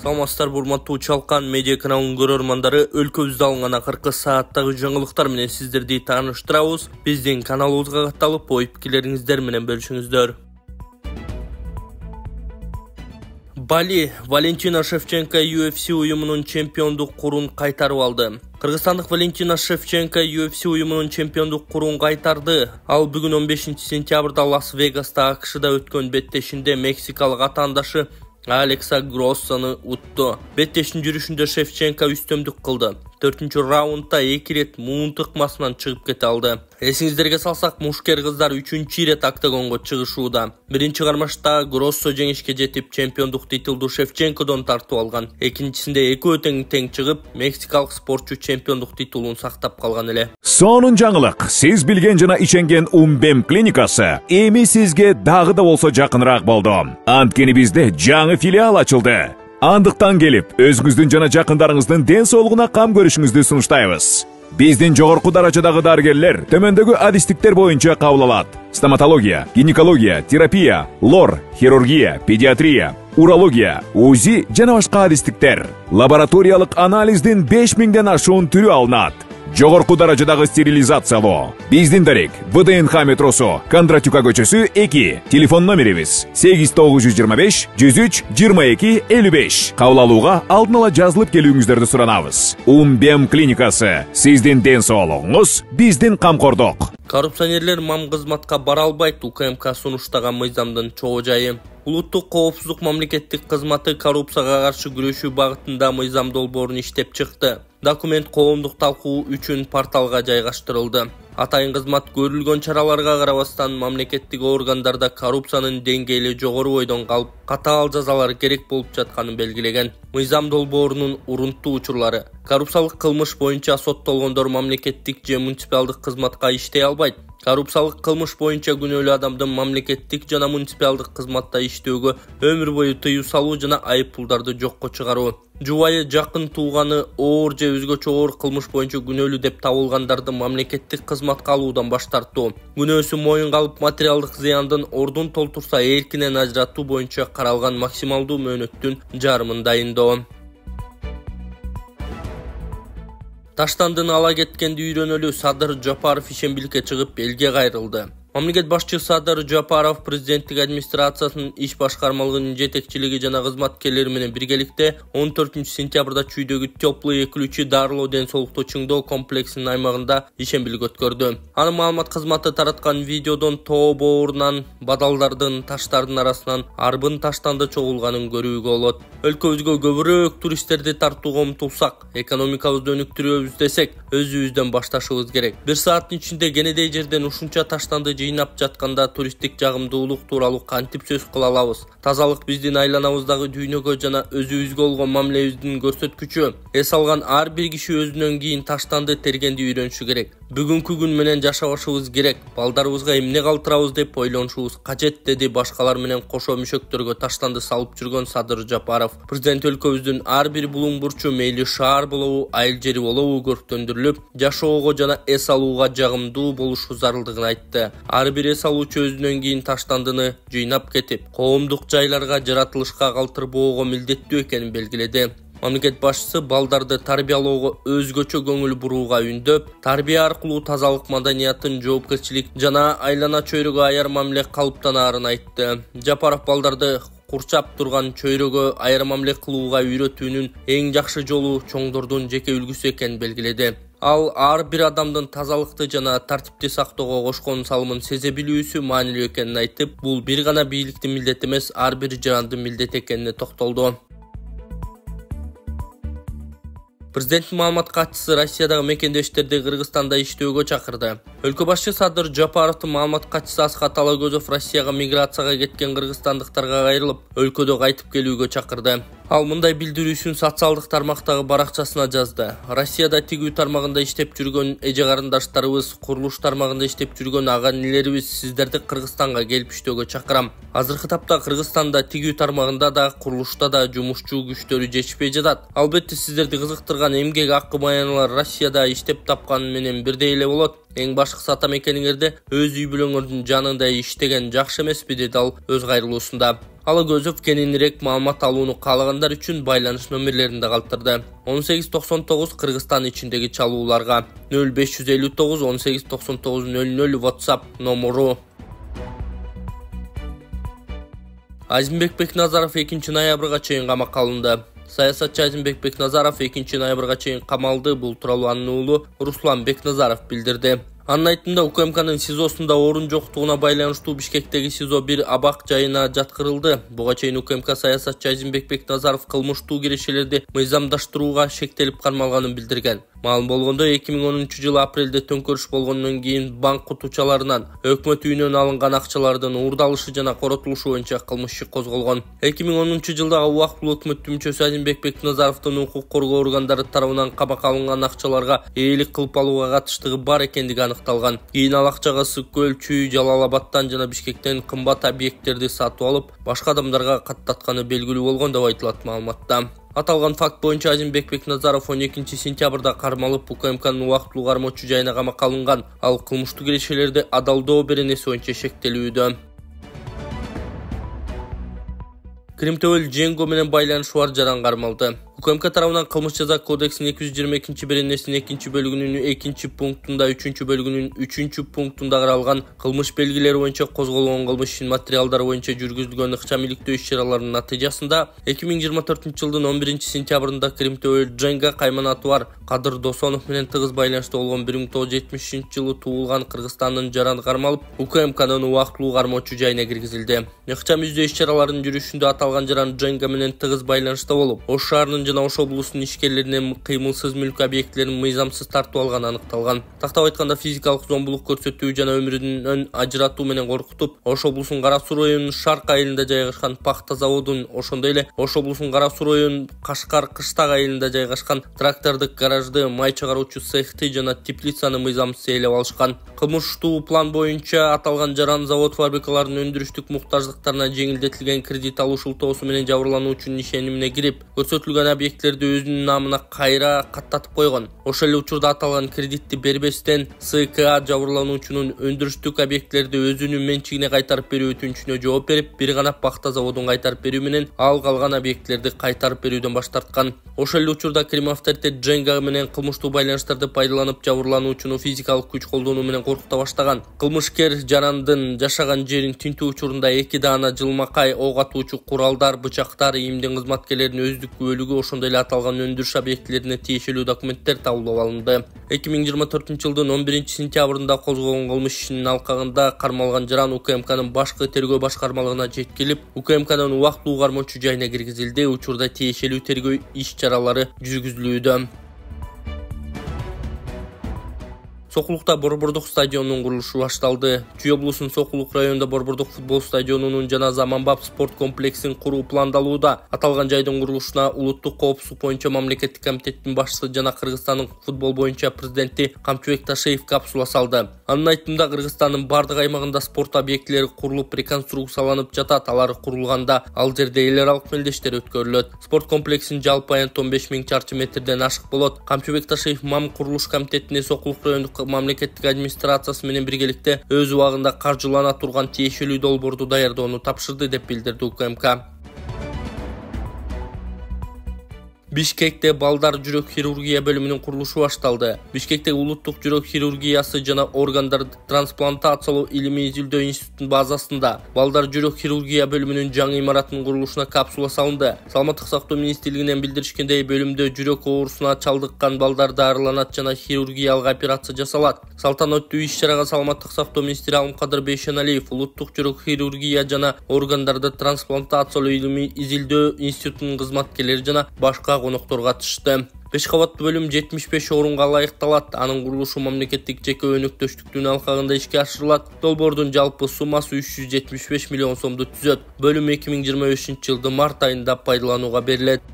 Саламатсыздар, урматтуу Чалкан медиа каналынын көрөрмандары, өлкөбүздө алынган акыркы сааттагы жаңылыктар менен сиздерди тааныштырабыз. Биздин каналыбызга катталып, ой-пикирлериңиздер менен бөлүшүңүздөр. Бали Валентина Шевченко UFC уюмунун чемпиондук курун кайтарып алды. Кыргызстандык Валентина Шевченко UFC уюмунун чемпиондук курун кайтарды. Ал бүгүн 15 сентябрда Лас-Вегаста АКШда өткөн беттешинде мексикалык атаандашы Алекса Гроссону утту. Беттештин жүрүшүндө Шевченко үстөмдүк кылды. 4-чү раундда 2 рет муун тыкмасынан чыгып кете алды. Эсиңиздерге салсак, мушкер кыздар 3-чү рет октагонго чыгышууда. Биринчи кармашта Гроссо жеңишке жетип, чемпиондук титулду Шевченкодон тартып алган. Экинчисинде экөө тең чыгып, мексикалык спортчу чемпиондук титулун сактап калган эле. Сонун жаңылык. Сиз билген жана иченген Умбем клиникасы эми сизге дагы да болсо жакыныраак болду. Анткени бизде жаңы филиал ачылды. Андыктан келип, өзүңүздүн жана жакындарыңыздын ден соолугуна кам көрүшүңүздү сунуштайбыз. Биздин жогорку даражадагы дарыгерлер төмөндөгү адистиктер боюнча кабыл алат: стоматология, гинекология, терапия, лор, хирургия, педиатрия, урология, УЗИ жана башка адистиктер. Лабораториялык анализдин 5000ден ашуун түрү алынат. Жогорку даражадагы стерилизациялоо. Биздин дарек ВДНХ метросу, Кондратюка көчөсү 2. Телефон номерибиз 8925 103 22 55. Кабыл алууга алдын ала жазылып келүүңүздөрдү суранабыз. Умбем клиникасы. Сиздин ден соолугуңуз, биздин камкордук. Коррупционерлер мам кызматка бара албайт. УКМК сунуштаган мыйзамдын чоо жайы. Улуттук коопсуздук мамлекеттик кызматы коррупцияга каршы күрөшүү багытында мыйзам долбоорун иштеп чыкты. Документ коомдук талкуу үчүн порталга жайгаштырылды. Атайын кызмат көрүлгөн чараларга карабастан мамлекеттик органдарда коррупциянын деңгээли жогору бойдон калып, катаал жазалар керек болуп жатканын белгилеген. Мыйзам долбоорунун урунттуу учурлары: коррупциялык кылмыш боюнча соттолгондор мамлекеттик же муниципалдык кызматка иштей албайт. Коррупциялык кылмыш боюнча күнөөлүү адамдын мамлекеттик жана муниципалдык кызматта иштөөгө өмүр бою тыюу салуу жана айып пулдарды жокко чыгаруу. Жубайы, жакын тууганы оор же өзгөчө оор кылмыш боюнча күнөөлүү деп табылгандарды мамлекеттик кызматка алуудан баш тартуу. Күнөөсү моюнга алып материалдык зыяндын ордун толтурса эркинен ажыратуу боюнча каралган максималдуу мөөнөттүн жарымын дайындоо. Таштандыны ала кеткенди үйрөнөлүү Садыр Жапаров ишембиликке чыгып элге кайрылды. Мамлекет башчысы Садыр Жапаров президенттик администрациясынын иш башкармалыгынын жетекчилиги жана кызматкерлери менен биргеликте 14 сентябрда Чүйдөгү теплый экилүүчү дарылоо ден соолукту чыңдоо комплексинин аймагында ишембилик өткөрдү. Анын маалымат кызматы тараткан видеодон тоо боорунан бадалдардын таштардын арасынан арбын таштанды чогулганын көрүүгө болот. Өлкөбүзгө көбүрөөк туристтерди тартууга умтулсак, экономикабызды өнүктүрөбүз десек, өзүбүздөн башташыбыз керек. 1 сааттын ичинде кенедей жерден ушунча таштанды жыйнап жатканда туристтик жагымдуулук тууралуу кантип сөз кыла алабыз? Тазалык биздин айланабыздагы дүйнөгө жана өзүбүзгө болгон мамилебиздин көрсөткүчү. Эс алган ар бир киши өзүнөн кийин таштанды тергенди үйрөнүшү керек. Бүгүнкү күн менен жашабашыбыз керек. Балдарыбызга эмне калтырабыз деп ойлонушубуз кажет, деди башкалар менен кошо мүшөктөргө таштанды салып жүргөн Садыр Жапаров. Президент өлкөбүздүн ар бир булуң бурчу, мейли шаар болобу, айыл жери болобу, көрктөндүрүлүп, жашоого жана эс алууга жагымдуу болушу зарылдыгын айтты. Ар бир эс алуучу өзүнөн кийин таштандыны жыйнап кетип, коомдук жайларга жаратылышка калтырбоого милдеттүү экенин белгиледи. Мамлекет башчысы балдарды тарбиялоого өзгөчө көңүл бурууга үндөп, тарбия аркылуу тазалык маданиятын, жоопкерчилик жана айлана чөйрөгө аяр мамиле калыптанаарын айтты. Жапаров балдарды курчап турган чөйрөгө аяр мамиле кылууга үйрөтүүнүн эң жакшы жолу чоңдордун жеке үлгүсү экенин белгиледи. Ал ар бир адамдын тазалыкты жана тартипти сактоого кошкон салымын сезе билүүсү маанилүү экенин айтып, бул бир гана бийликтин милдети эмес, ар бир жарандын милдети экенине токтолду. Президенттин маалымат катчысы Россиядагы мекендештерди Кыргызстанда иштөөгө чакырды. Өлкө башчысы Садыр Жапаровдун маалымат катчысы Асхат Алагөзов Россияга миграцияга кеткен кыргызстандыктарга кайрылып, өлкөдө кайтып келүүгө чакырды. Ал мындай билдирүүсүн социалдык тармактагы баракчасына жазды. Россияда тигүү тармагында иштеп жүргөн эже карындаштарыбыз, курулуш тармагында иштеп жүргөн ага инилерибиз, сиздерди Кыргызстанга келип иштөөгө чакырам. Азыркы тапта Кыргызстанда тигүү тармагында да, курулушта да жумушчу күчтөрү жетишпей жатат. Албетте сиздерди кызыктырган эмгек акы баяналар Россияда иштеп тапканы менен бирдей эле болот. Эң башкысы ата мекениңерде өз үй бүлөңөрдүн жанында иштеген жакшы эмеспи, деди ал өз кайрылуусунда. Алагөзов кененирээк маалымат алууну каалагандар үчүн байланыш номерлерин да калтырды. 1899 Кыргызстан ичиндеги чалууларга 0559 1899 00 WhatsApp номеру. Азимбек Бекназаров 2 ноябрга чейин камакка алынды. Саясатчы Азимбек Бекназаров 2 ноябрга чейин камалды. Бул тууралуу анын уулу Руслан Бекназаров билдирди. Анын айтымында УКМКнын СИЗОсунда орун жоктугуна байланыштуу Бишкектеги СИЗО 1 абак жайына жаткырылды. Буга чейин УКМК саясатчы Азимбек Бекназаров кылмыштуу кирешелерди мыйзамдаштырууга шектелип кармалганын билдирген. Маалым болгондой 2010 жылы апрелде төңкөрүш болгондон кийин банк кутуучаларынан өкмөт үйүнөн алынган акчалардын уурдалышы жана коротулушу боюнча кылмыш иши козголгон. 2010 жылдагы убактылуу өкмөт мүчөсү Азимбек Бекназаровдун укук коргоо органдары тарабынан камакка алынган акчаларга ээлик кылып алууга катыштыгы бар экендиги аныкталган. Кийин ал акчага Ысык-Көл, Чүй, Жалал-Абадтан жана Бишкектен кымбат объекттерди сатып алып, башка адамдарга каттатканы белгилүү болгон деп айтылат маалыматта. Аталган факт боюнча Азимбек Бекназаров 12 сентябрда кармалып УКМКнын убактылуу кармоочу жайына камакка алынган. Ал кылмыштуу кирешелерди адалдоо беренеси боюнча шектелүүдө. Кримтөөл Женго менен байланышы бар жаран кармалды. УКМК тарабынан кылмыш жаза кодексинин 222 беренесинин 2 бөлүгүнүн 2 пунктунда 3 бөлүгүнүн 3 пунктунда каралган кылмыш белгилери боюнча козголгон кылмыш ишинин материалдары боюнча жүргүзүлгөн ыкчам иликтөө иш-чараларынын натыйжасында 2024 жылдын 11 сентябрында Кримтөөл Женго кайманаты бар Кадыр Досонов менен тыгыз байланышта болгон 1970 жылы туулган Кыргызстандын жараны кармалып, УКМКнын убактылуу кармоочу жайына киргизилди. Ыкчам издөө иш-чараларынын жүрүшүндө аталган жаран Женго менен тыгыз байланышта болуп, Ош шаарынын жана Ош облусунун ишкерлеринен кыймылсыз мүлк объектилерин мыйзамсыз тартып алганы аныкталган. Тактап айтканда физикалык зомбулук көрсөтүү жана өмүрүнөн ажыратуу менен коркутуп, Ош облусунун Кара Суу районунун Шарк айылында жайгашкан пахта заводун, ошондой эле Ош облусунун Кара Суу районунун Кашкар Кыштак айылында жайгашкан трактордук гаражды, май чыгаруучу цехти жана теплицаны мыйзамсыз ээлеп алышкан. Кылмыштуу план боюнча аталган жаран завод фабрикаларынын өндүрүштүк муктаждыктарына жеңилдетилген кредит алуу шылтоосу менен жабырлануучунун ишенимине кирип, көрсөтүлгөн объектилерди өзүнүн намына кайра каттатып койгон. Ошол эле учурда аталган кредитти бербестен СКА жабырлануучунун өндүрүштүк объектилерди өзүнүн менчигине кайтарып берүү өтүнүчүнө жооп берип, бир гана пахта заводун кайтарып берүү менен ал калган объектилерди кайтарып берүүдөн баш тарткан. Ошол эле учурда Крим авторитет Женго менен кылмыштуу байланыштарды пайдаланып жабырлануучуну физикалык күч колдонуу менен коркута баштаган. Кылмышкер жарандын жашаган жерин тинтүү учурунда 2 даана жылмакай, ок атуучу куралдар, бычактар, ИИМдин кызматкерлеринин өздүк бөлүгү, ошондой эле аталган өндүрүш объектилерине тиешелүү документтер табылып алынды. 2024 жылдын 11 сентябрында козголгон кылмыш ишинин алкагында кармалган жаран УКМКнын башкы тергөө башкармалыгына жеткилип, УКМКнын убактылуу кармоочу жайына киргизилди. Учурда тиешелүү тергөө иш-чаралары жүргүзүлүүдө. Сокулукта Борбордук стадионунун курулушу башталды. Чүй облусунун Сокулук районунда Борбордук футбол стадионунун жана заманбап спорт комплексин куруу пландалууда. Аталган жайдын курулушуна улуттук коопсуздук боюнча мамлекеттик комитеттин башчысы жана Кыргызстандын футбол боюнча президенти Камчыбек Ташеев капсула салды. Анын айтымында Кыргызстандын бардык аймагында спорт объектилери курулуп, реконструкцияланып жатат. Алар курулганда ал жерде эл аралык мелдештер өткөрүлөт. Спорт комплексинин жалпы аянты 15 000 чарчы метрден ашык болот. Камчыбек Ташеев МАМ курулуш комитетине Сокулук райондук мамлекеттик администрациясы менен биргеликте өз убагында каржылана турган тиешелүү долбоорду даярдоону тапшырды деп билдирди УКМК. Бишкекте балдар жүрөк хирургия бөлүмүнүн курулушу башталды. Бишкектеги улуттук жүрөк хирургиясы жана органдарды трансплантациялоо илимий изилдөө институтунун базасында балдар жүрөк хирургия бөлүмүнүн жаңы имаратынын курулушуна капсула салынды. Саламаттык сактоо министрлигинен билдиришкендей, бөлүмдө жүрөк оорусуна чалдыккан балдар дарыланат жана хирургиялык операция жасалат. Салтанаттуу иш-чарага саламаттык сактоо министри Алымкадыр Бейшеналиев, улуттук жүрөк хирургия жана органдарды трансплантациялоо илимий изилдөө институтунун кызматкерлери жана башка коноктор катышты. 5 кабаттуу бөлүм 75 орунга ылайыкталат. Анын курулушу мамлекеттик жеке өнөктөштүктүн алкагында ишке ашырылат. Долбоордун жалпы суммасы 375 миллион сомду түзөт. Бөлүм 2025 жылдын март айында пайдаланууга берилет.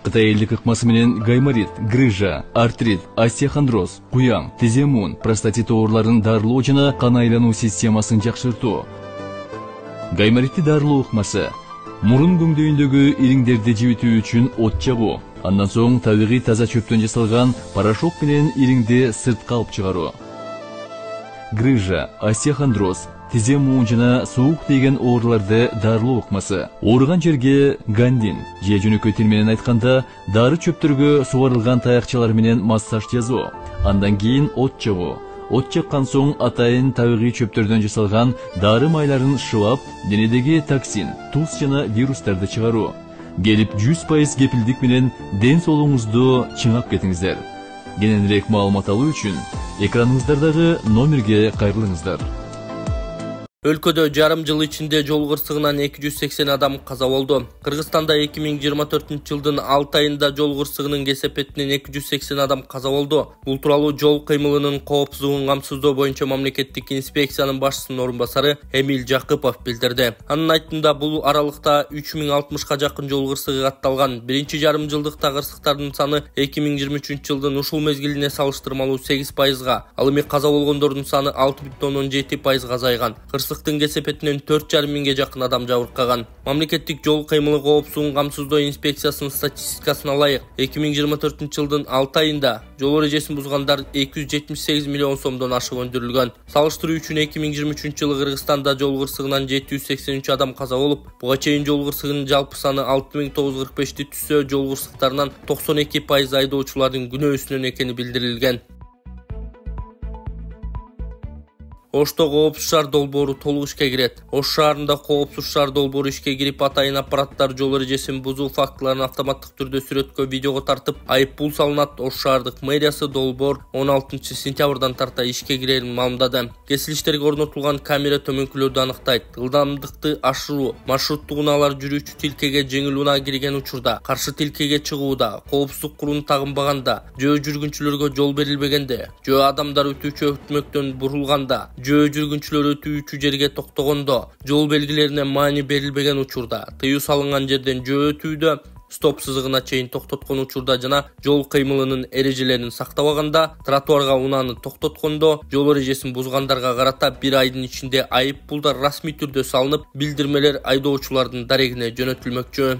Кытай элдик ыкмасы менен гайморит, грыжа, артрит, остеохондроз, куяң, тиземун, простатит ооруларын дарылоо жана кан айлануу системасын жакшыртуу. Гайморитти дарылоо ыкмасы мурун көңдөйүндөгү ириңдерди жибитүү үчүн от жагуу, Андан соң табигый таза чөптөн жасалган порошок менен ириңди сыртка алып чыгаруу. Грыжа, остеохондроз, тизе муун жана суук тийген ооруларды дарылоо ыкмасы. Ооруган жерге гандин, же жөнөкөй тил менен айтканда, дары чөптөргө сугарылган таякчалар менен массаж жасоо. Андан кийин от жагуу. От жаккан соң атайын табигый чөптөрдөн жасалган дары майларын шылап, денедеги токсин, туз жана вирустарды чыгаруу. Келип 100% кепилдик менен ден соолугуңузду чыңап кетиңиздер. Кененирээк маалымат алуу үчүн экраныңыздардагы номерге кайрылыңыздар. Өлкөдө жарым жыл ичинде жол кырсыгынан 280 адам каза болду. Кыргызстанда 2024-жылдын 6 айында жол кырсыгынын кесепетинен 280 адам каза болду. Бул тууралуу жол кыймылынын коопсуздугун камсыздоо боюнча мамлекеттик инспекциянын башчысынын орун басары Эмиль Жакыпов билдирди. Анын айтымында бул аралыкта 3060га жакын жол кырсыгы катталган. Биринчи жарым жылдыкта кырсыктардын саны 2023-жылдын ушул мезгилине салыштырмалуу 8%га, ал эми каза болгондордун саны 6,7%га азайган. Кырсыктын кесепетинен 4,5 миңге жакын адам жабыркаган. Мамлекеттик жол кыймылы коопсуздугун камсыздоо инспекциясынын статистикасына ылайык 2024-жылдын 6 айында жол эрежесин бузгандар 278 миллион сомдон ашык өндүрүлгөн. Салыштыруу үчүн 2023-жылы Кыргызстанда жол кырсыгынан 783 адам каза болуп, буга чейин жол кырсыгынын жалпы саны 6945ти түзсө, жол кырсыктарынан 92% айдоочулардын күнөөсүнөн экени билдирилген. Ошто коопсуз шаар долбоору толук ишке кирет. Ош шаарында коопсуз шаар долбоору ишке кирип, атайын аппараттар жол эрежесин бузуу фактыларын автоматтык түрдө сүрөткө, видеого тартып, айып пул салынат. Ош шаардык мэриясы долбоор 16-сентябрдан тарта ишке кирерин маалымдады. Кесилиштерге орнотулган камера төмөнкүлөрдү аныктайт. Ылдамдыкты ашыруу, маршруттук унаалар жүрүүчү тилкеге жеңил унаа кирген учурда, каршы тилкеге чыгууда, коопсуздук курун тагынбаганда, жөө жүргүнчүлөргө жол берилбегенде, жөө адамдар өтүүчү өтмөктөн бурулганда, жөө жүргүнчүлөр өтүүчү жерге токтогондо, жол белгилерине маани берилбеген учурда, тыюу салынган жерден жөө өтүүдө, стоп сызыгына чейин токтоткон учурда жана жол кыймылынын эрежелерин сактабаганда, тротуарга унааны токтоткондо, жол эрежесин бузгандарга карата 1 айдын ичинде айып пулдар расмий түрдө салынып, билдирмелер айдоочулардын дарегине жөнөтүлмөкчү.